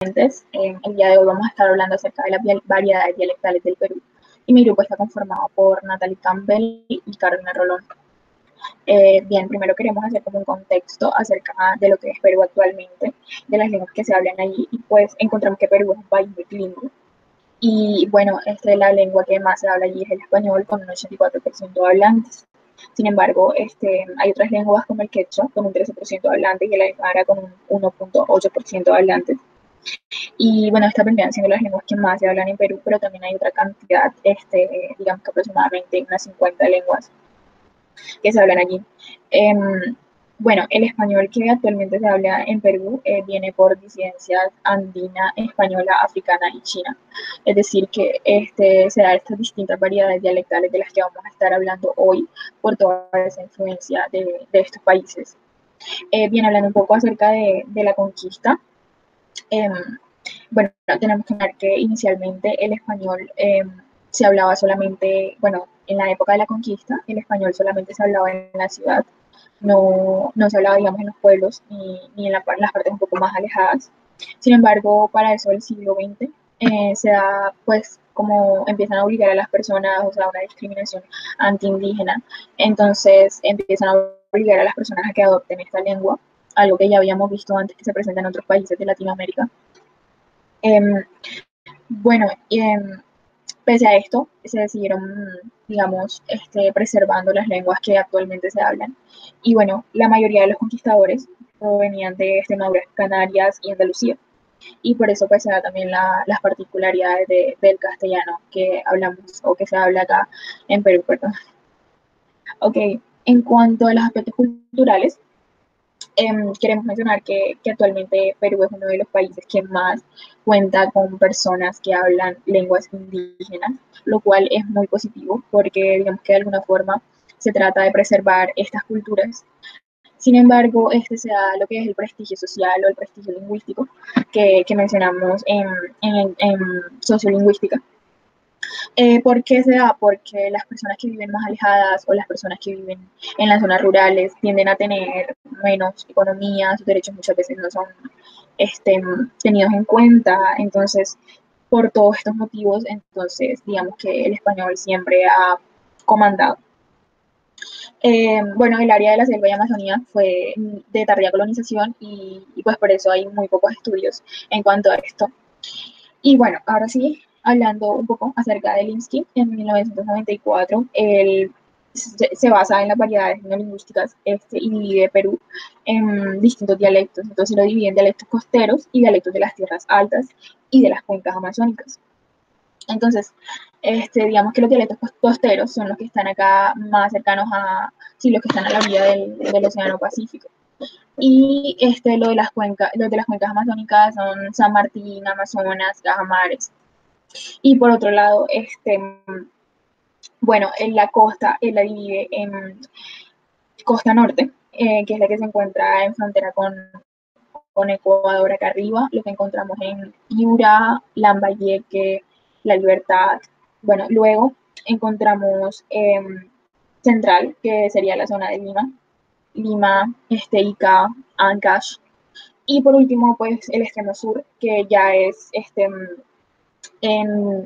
El día de hoy vamos a estar hablando acerca de las variedades dialectales del Perú. Y mi grupo está conformado por Natalie Campbell y Carolina Rolón. Bien, primero queremos hacer como un contexto acerca de lo que es Perú actualmente, de las lenguas que se hablan allí, y pues encontramos que Perú es un país muy bilingüe. Y bueno, la lengua que más se habla allí es el español, con un 84% de hablantes. Sin embargo, hay otras lenguas como el quechua, con un 13% de hablantes, y el aymara, con un 1,8% de hablantes. Y bueno, estas vendrían siendo las lenguas que más se hablan en Perú, pero también hay otra cantidad, digamos que aproximadamente unas 50 lenguas que se hablan allí. Bueno, el español que actualmente se habla en Perú viene por disidencias andina, española, africana y china. Es decir, que se da estas distintas variedades dialectales de las que vamos a estar hablando hoy por toda esa influencia de estos países. Bien, hablando un poco acerca de la conquista. Eh, bueno, tenemos que ver que inicialmente el español se hablaba solamente, bueno, en la época de la conquista, el español solamente se hablaba en la ciudad, no se hablaba, digamos, en los pueblos ni en las partes un poco más alejadas. Sin embargo, para eso del siglo XX se da, pues, como empiezan a obligar a las personas, o sea, una discriminación antiindígena. Entonces empiezan a obligar a las personas a que adopten esta lengua, algo que ya habíamos visto antes que se presenta en otros países de Latinoamérica. Eh, bueno, pese a esto, se decidieron, digamos, preservando las lenguas que actualmente se hablan. Y bueno, la mayoría de los conquistadores provenían de Extremadura, Canarias y Andalucía. Y por eso pues se da también las particularidades del castellano que hablamos o que se habla acá en Perú, perdón. Ok, en cuanto a los aspectos culturales, queremos mencionar que actualmente Perú es uno de los países que más cuenta con personas que hablan lenguas indígenas, lo cual es muy positivo porque digamos que de alguna forma se trata de preservar estas culturas. Sin embargo, se da lo que es el prestigio social o el prestigio lingüístico que mencionamos en sociolingüística. ¿Por qué se da? Porque las personas que viven más alejadas o las personas que viven en las zonas rurales tienden a tener menos economía, sus derechos muchas veces no son tenidos en cuenta. Entonces, por todos estos motivos, entonces digamos que el español siempre ha comandado. Bueno, el área de la selva y Amazonía fue de tardía colonización y pues por eso hay muy pocos estudios en cuanto a esto. Y bueno, ahora sí, hablando un poco acerca de Linsky, en 1994, él se basa en las variedades lingüísticas y divide Perú en distintos dialectos. Entonces lo divide en dialectos costeros y dialectos de las tierras altas y de las cuencas amazónicas. Entonces, digamos que los dialectos costeros son los que están acá más cercanos a, sí, los que están a la orilla del Océano Pacífico. Y los de las cuencas amazónicas son San Martín, Amazonas, Cajamares. Y por otro lado, bueno, en la costa, él la divide en costa norte, que es la que se encuentra en frontera con Ecuador acá arriba, lo que encontramos en Piura, Lambayeque, La Libertad. Bueno, luego encontramos central, que sería la zona de Lima, Ica, Ancash. Y por último, pues el extremo sur, que ya es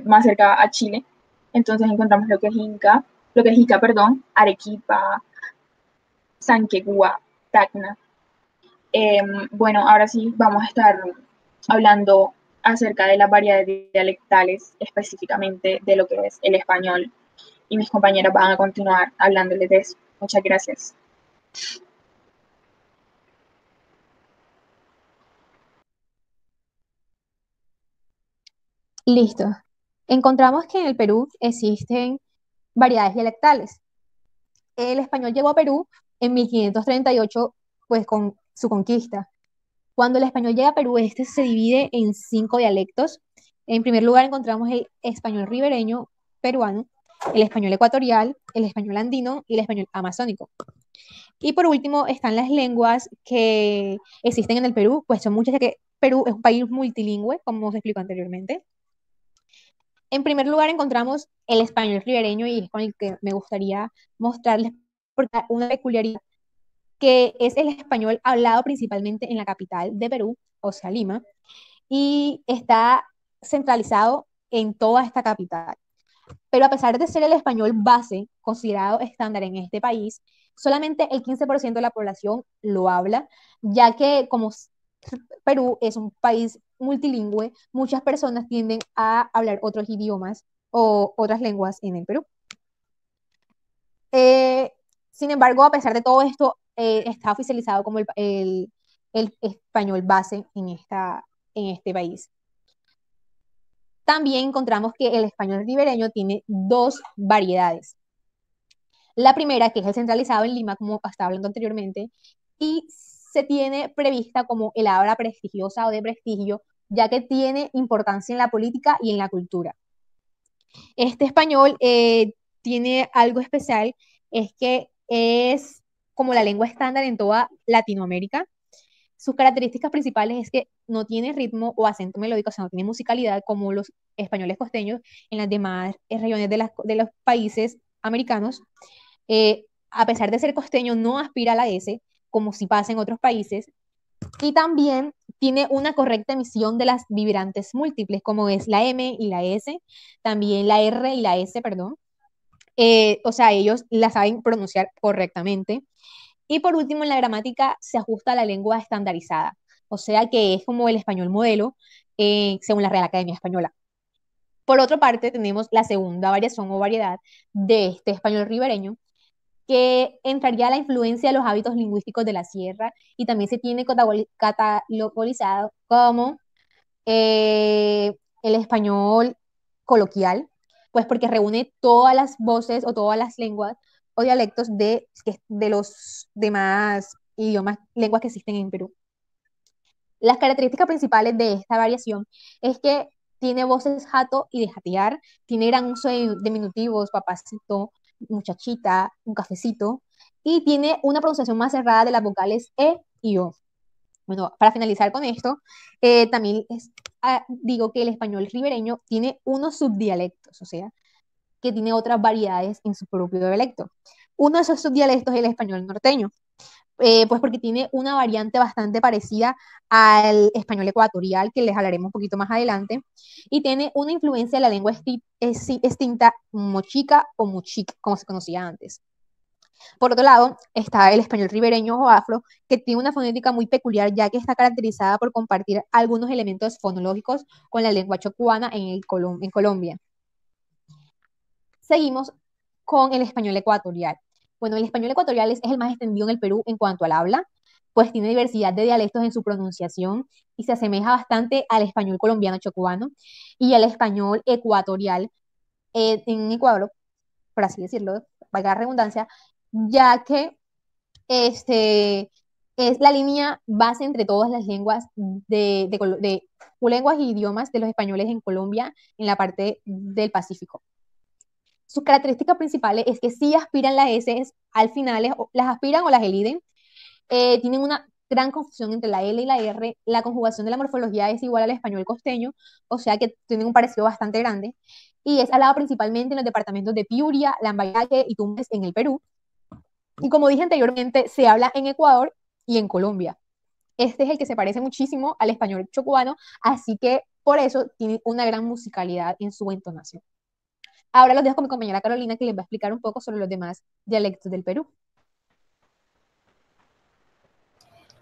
más cerca a Chile. Entonces encontramos lo que es Ica, perdón, Arequipa, Sanquegua, Tacna. Bueno, ahora sí vamos a estar hablando acerca de las variedades dialectales, específicamente de lo que es el español. Y mis compañeras van a continuar hablándoles de eso. Muchas gracias. Listo. Encontramos que en el Perú existen variedades dialectales. El español llegó a Perú en 1538, pues con su conquista. Cuando el español llega a Perú, este se divide en 5 dialectos. En primer lugar encontramos el español ribereño peruano, el español ecuatorial, el español andino y el español amazónico. Y por último están las lenguas que existen en el Perú, pues son muchas, ya que Perú es un país multilingüe, como se explicó anteriormente. En primer lugar encontramos el español ribereño y es con el que me gustaría mostrarles porque una peculiaridad que es el español hablado principalmente en la capital de Perú, o sea, Lima, y está centralizado en toda esta capital. Pero a pesar de ser el español base considerado estándar en este país, solamente el 15% de la población lo habla, ya que como Perú es un país multilingüe, muchas personas tienden a hablar otros idiomas o otras lenguas en el Perú. Eh, Sin embargo, a pesar de todo esto, está oficializado como el español base en este país. También encontramos que el español ribereño tiene dos variedades. La primera, que es el centralizado en Lima, como estaba hablando anteriormente, y se tiene prevista como el habla prestigiosa o de prestigio, ya que tiene importancia en la política y en la cultura. Este español tiene algo especial, es que es como la lengua estándar en toda Latinoamérica. Sus características principales es que no tiene ritmo o acento melódico, o sea, no tiene musicalidad como los españoles costeños en las demás regiones de los países americanos. A pesar de ser costeño, no aspira a la S, como si pasa en otros países, y también tiene una correcta emisión de las vibrantes múltiples, como es la M y la S, también la R y la S, perdón. O sea, ellos la saben pronunciar correctamente. Y por último, en la gramática se ajusta a la lengua estandarizada, o sea que es como el español modelo, según la Real Academia Española. Por otra parte, tenemos la segunda variación o variedad de este español ribereño, que entraría a la influencia de los hábitos lingüísticos de la sierra y también se tiene catalogizado como el español coloquial, pues porque reúne todas las voces o todas las lenguas o dialectos de los demás idiomas, lenguas que existen en Perú. Las características principales de esta variación es que tiene voces jato y de jatear, tiene gran uso de diminutivos, papacito, muchachita, un cafecito, y tiene una pronunciación más cerrada de las vocales E y O. Bueno, para finalizar con esto, también digo que el español ribereño tiene unos subdialectos, o sea, que tiene otras variedades en su propio dialecto. Uno de esos subdialectos es el español norteño, pues porque tiene una variante bastante parecida al español ecuatorial, que les hablaremos un poquito más adelante, y tiene una influencia de la lengua extinta mochica o muchic, como se conocía antes. Por otro lado, está el español ribereño o afro, que tiene una fonética muy peculiar, ya que está caracterizada por compartir algunos elementos fonológicos con la lengua chocuana en Colombia. Seguimos con el español ecuatorial. Bueno, el español ecuatorial es el más extendido en el Perú en cuanto al habla, pues tiene diversidad de dialectos en su pronunciación y se asemeja bastante al español colombiano chocuano y al español ecuatorial en Ecuador, por así decirlo, valga la redundancia, ya que este, es la línea base entre todas las lenguas de lenguas y idiomas de los españoles en Colombia, en la parte del Pacífico. Sus características principales es que sí aspiran las S al final, las aspiran o las eliden. Tienen una gran confusión entre la L y la R. La conjugación de la morfología es igual al español costeño, o sea que tienen un parecido bastante grande. Y es hablado principalmente en los departamentos de Piura, Lambayeque y Tumbes en el Perú. Y como dije anteriormente, se habla en Ecuador y en Colombia. Este es el que se parece muchísimo al español chocuano, así que por eso tiene una gran musicalidad en su entonación. Ahora los dejo con mi compañera Carolina, que les va a explicar un poco sobre los demás dialectos del Perú.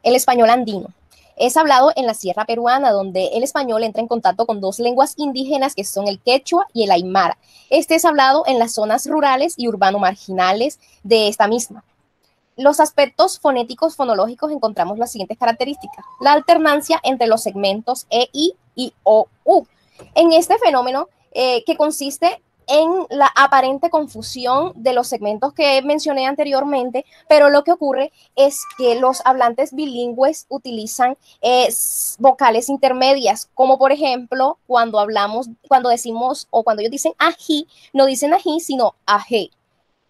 El español andino es hablado en la sierra peruana, donde el español entra en contacto con dos lenguas indígenas que son el quechua y el aymara. Este es hablado en las zonas rurales y urbano-marginales de esta misma. Los aspectos fonéticos fonológicos encontramos las siguientes características. La alternancia entre los segmentos E, I y O, U. En este fenómeno, que consiste en la aparente confusión de los segmentos que mencioné anteriormente, pero lo que ocurre es que los hablantes bilingües utilizan vocales intermedias, como por ejemplo cuando decimos o cuando ellos dicen ají, no dicen ají, sino ajé.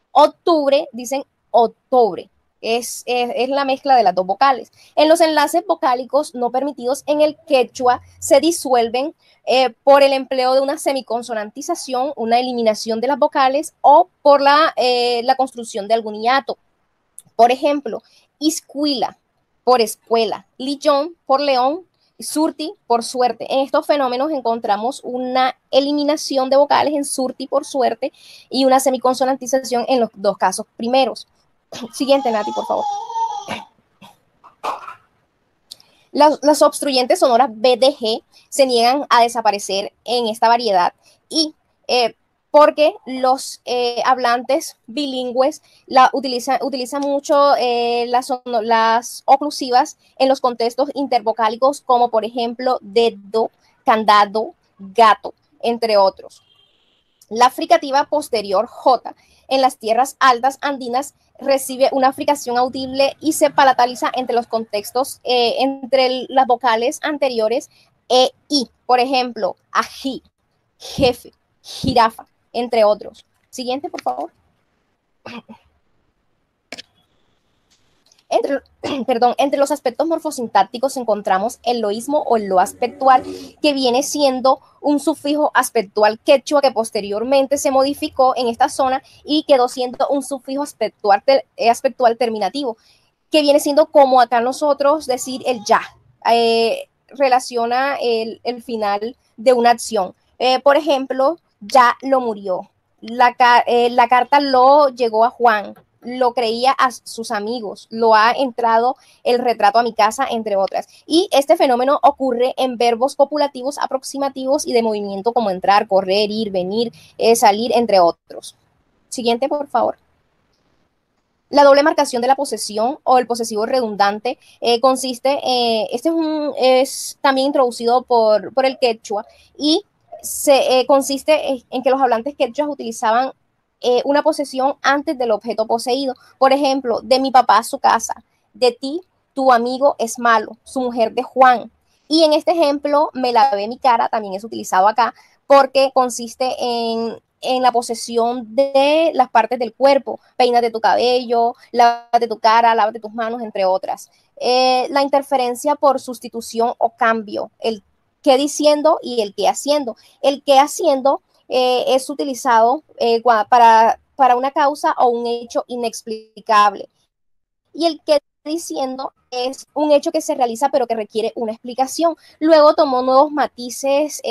Octubre dicen octubre. Es la mezcla de las dos vocales. En los enlaces vocálicos no permitidos en el quechua se disuelven por el empleo de una semiconsonantización, una eliminación de las vocales o por la construcción de algún hiato. Por ejemplo, iscuila por escuela, lillón por león, surti por suerte. En estos fenómenos encontramos una eliminación de vocales en surti por suerte y una semiconsonantización en los dos casos primeros. Siguiente, Nati, por favor. Las obstruyentes sonoras B, D, G se niegan a desaparecer en esta variedad y porque los hablantes bilingües utilizan mucho las oclusivas en los contextos intervocálicos, como por ejemplo dedo, candado, gato, entre otros. La fricativa posterior J en las tierras altas andinas recibe una fricación audible y se palataliza entre los contextos, entre las vocales anteriores e I. Por ejemplo, ají, jefe, jirafa, entre otros. Siguiente, por favor. Entre los aspectos morfosintácticos encontramos el loísmo o el lo aspectual, que viene siendo un sufijo aspectual quechua que posteriormente se modificó en esta zona y quedó siendo un sufijo aspectual terminativo, que viene siendo como acá nosotros decir el ya. Relaciona el final de una acción. Por ejemplo, ya lo murió. La carta lo llegó a Juan, lo creía a sus amigos, lo ha entrado el retrato a mi casa, entre otras. Y este fenómeno ocurre en verbos copulativos aproximativos y de movimiento como entrar, correr, ir, venir, salir, entre otros. Siguiente, por favor. La doble marcación de la posesión o el posesivo redundante consiste, es también introducido por el quechua y consiste en que los hablantes quechuas utilizaban una posesión antes del objeto poseído. Por ejemplo, de mi papá su casa, de ti tu amigo es malo, su mujer de Juan. Y en este ejemplo, me lavé mi cara, también es utilizado acá, porque consiste en la posesión de las partes del cuerpo. Peínate tu cabello, lávate tu cara, lávate tus manos, entre otras. La interferencia por sustitución o cambio, el qué diciendo y el qué haciendo. El qué haciendo es utilizado para una causa o un hecho inexplicable. Y el que diciendo es un hecho que se realiza pero que requiere una explicación. Luego tomó nuevos matices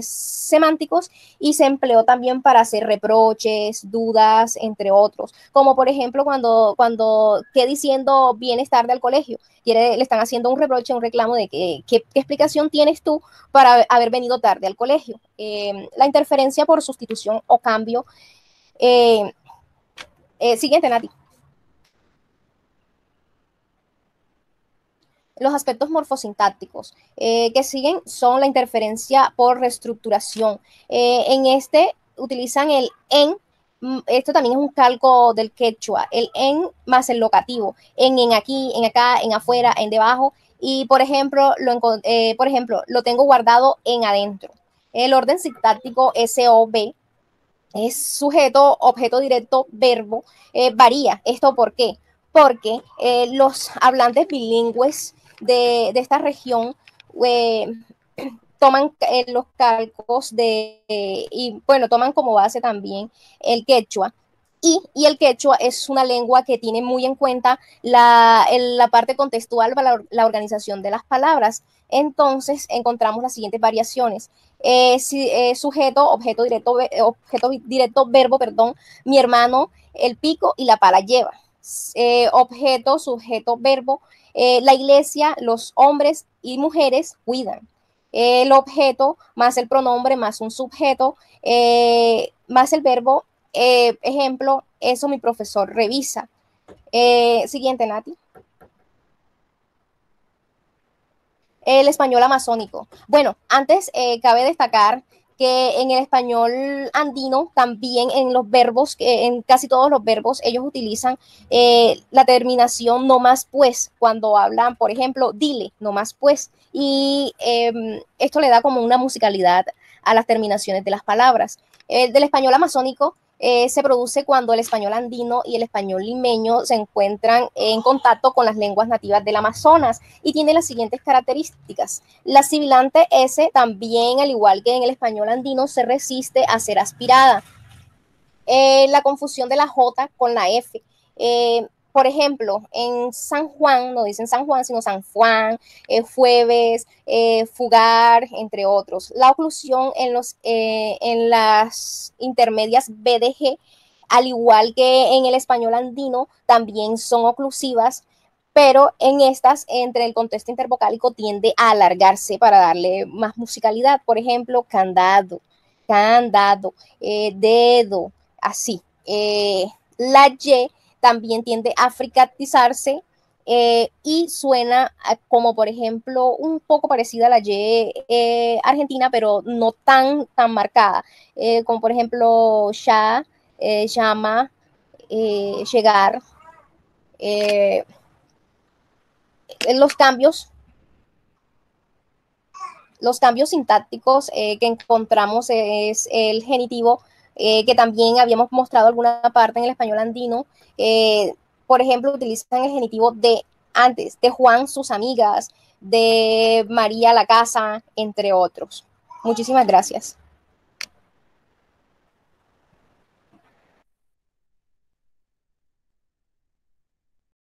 semánticos y se empleó también para hacer reproches, dudas, entre otros. Como por ejemplo cuando ¿qué diciendo vienes tarde al colegio? Le están haciendo un reproche, un reclamo de qué explicación tienes tú para haber venido tarde al colegio. La interferencia por sustitución o cambio. Siguiente, Nati. Los aspectos morfosintácticos que siguen son la interferencia por reestructuración. En este utilizan el en, esto también es un calco del quechua, el en más el locativo, en aquí, en acá, en afuera, en debajo, y por ejemplo, lo tengo guardado en adentro. El orden sintáctico SOV es sujeto, objeto directo, verbo, varía. ¿Esto por qué? Porque los hablantes bilingües de esta región toman los calcos y bueno, toman como base también el quechua. Y el quechua es una lengua que tiene muy en cuenta la parte contextual para la organización de las palabras. Entonces encontramos las siguientes variaciones. Sujeto, objeto directo, verbo, perdón, mi hermano, el pico y la pala lleva. Objeto, sujeto, verbo, la iglesia, los hombres y mujeres cuidan. El objeto más el pronombre más un sujeto más el verbo, ejemplo, eso mi profesor revisa. Siguiente, Nati. El español amazónico. Bueno, antes cabe destacar que en el español andino también en los verbos, en casi todos los verbos, ellos utilizan la terminación no más pues, cuando hablan, por ejemplo, dile, no más pues, y esto le da como una musicalidad a las terminaciones de las palabras. Del español amazónico se produce cuando el español andino y el español limeño se encuentran en contacto con las lenguas nativas del Amazonas y tiene las siguientes características. La sibilante S también, al igual que en el español andino, se resiste a ser aspirada. La confusión de la J con la F. por ejemplo, en San Juan, no dicen San Juan, sino San Juan, Jueves, Fugar, entre otros. La oclusión en las intermedias BDG, al igual que en el español andino, también son oclusivas, pero en estas, entre el contexto intervocálico, tiende a alargarse para darle más musicalidad. Por ejemplo, candado, candado, dedo, así. La Y también tiende a fricatizarse y suena como, por ejemplo, un poco parecida a la Y argentina, pero no tan marcada, como por ejemplo, ya, llama, llegar. Eh, los cambios sintácticos que encontramos es el genitivo, que también habíamos mostrado alguna parte en el español andino. Por ejemplo, utilizan el genitivo de antes, de Juan, sus amigas, de María, la casa, entre otros. Muchísimas gracias.